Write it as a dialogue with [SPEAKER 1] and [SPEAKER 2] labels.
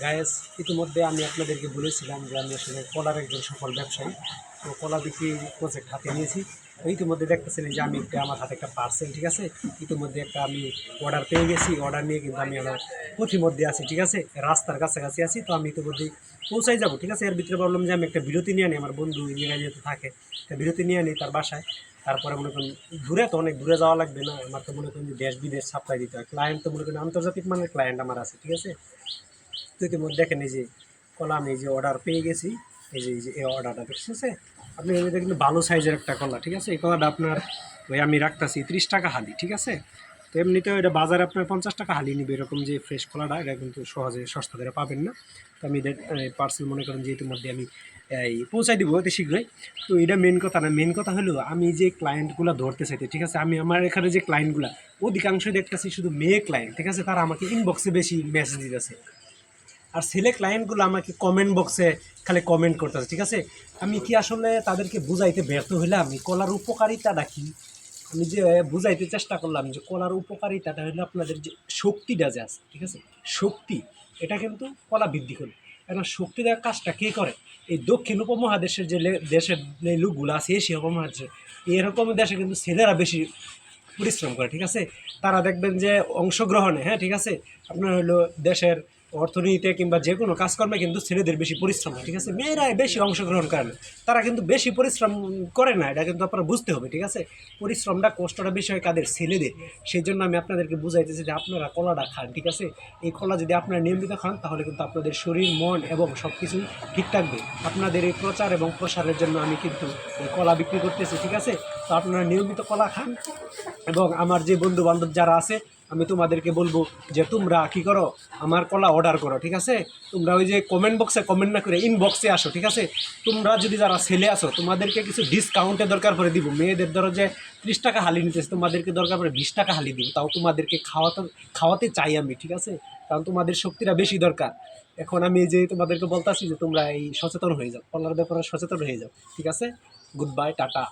[SPEAKER 1] Guys, ইতিমধ্যে আমি আপনাদেরকে বলেছিলাম যে আমি আসলে কলার একজন সফল ব্যবসায়ী। তো কলা বিক্রি প্রজেক্ট হাতে নিয়েছি। তো ইতিমধ্যে দেখতেছিলেন যে আমি আমার হাতে একটা পার্সেল, ঠিক আছে। ইতিমধ্যে একটা আমি অর্ডার পেয়ে গেছি। অর্ডার নিয়ে কিন্তু আমি আমার পথিমধ্যে আছি, ঠিক আছে, রাস্তার কাছাকাছি আছি। তো আমি ইতিমধ্যেই পৌঁছাই যাবো, ঠিক আছে। এর ভিতরে বললাম যে আমি একটা বিরতি নিয়ে নিই, আমার বন্ধু এই জায়গায় যেহেতু থাকে, একটা বিরতি নিয়ে নিই তার বাসায়। তারপরে মনে করুন দূরে তো অনেক দূরে যাওয়া লাগবে না, আমার তো মনে করুন যে দেশ বিদেশ সাপ্লাই দিতে হয়। ক্লায়েন্ট তো মনে করেন আন্তর্জাতিক মানের ক্লায়েন্ট আমার আছে, ঠিক আছে। তো ইতিমধ্যে দেখেন এই যে কলা আমি এই যে অর্ডার পেয়ে গেছি। এই যে এই অর্ডারটা দেখতেছে আপনি, এটা কিন্তু ভালো সাইজের একটা কলা, ঠিক আছে। এই কলাটা আপনার ওই আমি রাখতেছি 30 টাকা হালি, ঠিক আছে। তো এমনিতেও এটা বাজারে আপনার 50 টাকা হালি নিবে, এরকম যে ফ্রেশ কলাটা এটা কিন্তু সহজে সস্তা ধরে পাবেন না। তো আমি পার্সেল মনে করেন যে ইতিমধ্যে আমি এই পৌঁছাই দিব অতি শীঘ্রই। তো এটা মেন কথা না, মেন কথা হলো আমি যে ক্লায়েন্টগুলো ধরতে চাইতে, ঠিক আছে, আমি আমার এখানে যে ক্লায়েন্টগুলো অধিকাংশই দেখতেছি শুধু মেয়ে ক্লায়েন্ট, ঠিক আছে। তারা আমাকে ইনবক্সে বেশি মেসেজ দিতেছে, আর ছেলে ক্লায়েন্টগুলো আমাকে কমেন্ট বক্সে খালি কমেন্ট করতেছে, ঠিক আছে। আমি কি আসলে তাদেরকে বুঝাইতে ব্যর্থ হইলাম এই কলার উপকারিতাটা কি? আমি যে বুঝাইতে চেষ্টা করলাম যে কলার উপকারিতাটা হলো আপনাদের যে শক্তিটা যে আছে, ঠিক আছে, শক্তি, এটা কিন্তু কলা বৃদ্ধি করে। এখন শক্তি দেওয়ার কাজটা কে করে? এই দক্ষিণ উপমহাদেশের যে দেশের যে লোকগুলো আছে, এশিয়া উপমহাদেশে, এরকম দেশে কিন্তু ছেলেরা বেশি পরিশ্রম করে, ঠিক আছে। তারা দেখবেন যে অংশগ্রহণে, হ্যাঁ, ঠিক আছে, আপনার হলো দেশের অর্থনীতিতে কিংবা যে কোনো কাজকর্মে কিন্তু ছেলেদের বেশি পরিশ্রম হয়, ঠিক আছে। মেয়েরাই বেশি অংশগ্রহণ করে না, তারা কিন্তু বেশি পরিশ্রম করে না, এটা কিন্তু আপনারা বুঝতে হবে, ঠিক আছে। পরিশ্রমটা কষ্টটা বেশি হয় কাদের? ছেলেদের। সেই জন্য আমি আপনাদেরকে বুঝাইতেছি যে আপনারা কলাটা খান, ঠিক আছে। এই কলা যদি আপনারা নিয়মিত খান তাহলে কিন্তু আপনাদের শরীর, মন এবং সব কিছুই ঠিক থাকবে। আপনাদের এই প্রচার এবং প্রসারের জন্য আমি কিন্তু এই কলা বিক্রি করতেছি, ঠিক আছে। তো আপনারা নিয়মিত কলা খান, এবং আমার যে বন্ধু বান্ধব যারা আছে আমি তোমাদেরকে বলবো যে তোমরা কী করো, আমার কলা অর্ডার করো, ঠিক আছে। তোমরা ওই যে কমেন্ট বক্সে কমেন্ট না করে ইনবক্সে আসো, ঠিক আছে। তোমরা যদি যারা ছেলে আসো তোমাদেরকে কিছু ডিসকাউন্টের দরকার পড়ে দিব। মেয়েদের ধরো যে 30 টাকা হালি নিতেছে, তোমাদেরকে দরকার পড়ে 20 টাকা হালি দিব, তাও তোমাদেরকে খাওয়াতে চাই আমি, ঠিক আছে। কারণ তোমাদের শক্তিটা বেশি দরকার। এখন আমি এই যে তোমাদেরকে বলতেছি যে তোমরা এই সচেতন হয়ে যাও, কলার ব্যাপারে সচেতন হয়ে যাও, ঠিক আছে। Good bye, tata.